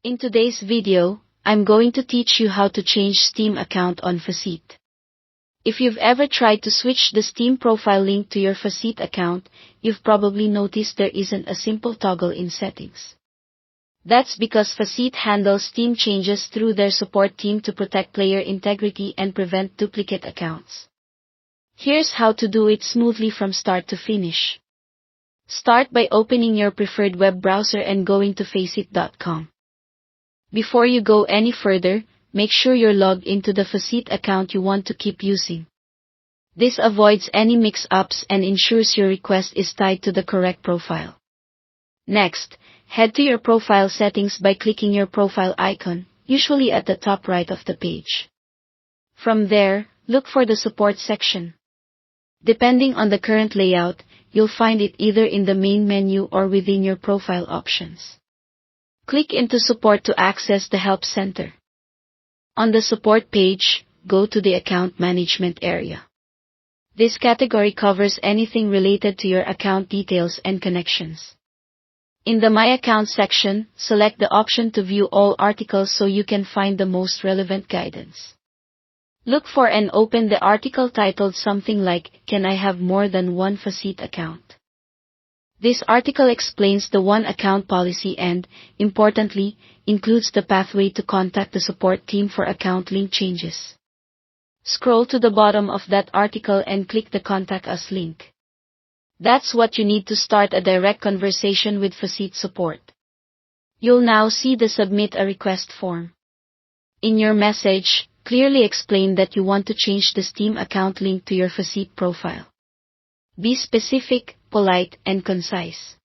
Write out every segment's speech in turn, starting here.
In today's video, I'm going to teach you how to change Steam account on Faceit. If you've ever tried to switch the Steam profile link to your Faceit account, you've probably noticed there isn't a simple toggle in settings. That's because Faceit handles Steam changes through their support team to protect player integrity and prevent duplicate accounts. Here's how to do it smoothly from start to finish. Start by opening your preferred web browser and going to faceit.com. Before you go any further, make sure you're logged into the Faceit account you want to keep using. This avoids any mix-ups and ensures your request is tied to the correct profile. Next, head to your profile settings by clicking your profile icon, usually at the top right of the page. From there, look for the support section. Depending on the current layout, you'll find it either in the main menu or within your profile options. Click into Support to access the Help Center. On the Support page, go to the Account Management area. This category covers anything related to your account details and connections. In the My Account section, select the option to view all articles so you can find the most relevant guidance. Look for and open the article titled something like, "Can I have more than one Faceit account?" This article explains the one account policy and, importantly, includes the pathway to contact the support team for account link changes. Scroll to the bottom of that article and click the Contact Us link. That's what you need to start a direct conversation with Faceit support. You'll now see the Submit a Request form. In your message, clearly explain that you want to change the Steam account link to your Faceit profile. Be specific, polite, and concise.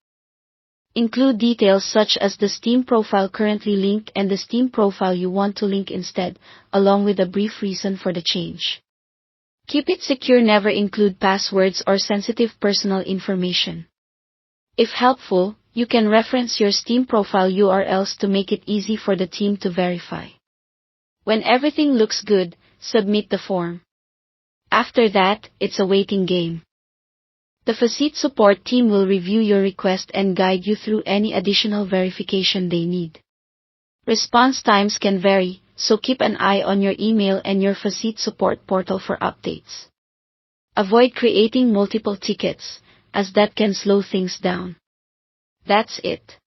Include details such as the Steam profile currently linked and the Steam profile you want to link instead, along with a brief reason for the change. Keep it secure, never include passwords or sensitive personal information. If helpful, you can reference your Steam profile URLs to make it easy for the team to verify. When everything looks good, submit the form. After that, it's a waiting game. The Faceit support team will review your request and guide you through any additional verification they need. Response times can vary, so keep an eye on your email and your Faceit support portal for updates. Avoid creating multiple tickets, as that can slow things down. That's it.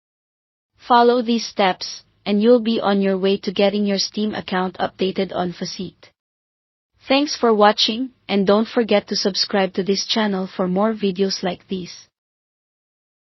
Follow these steps, and you'll be on your way to getting your Steam account updated on Faceit. Thanks for watching, and don't forget to subscribe to this channel for more videos like these.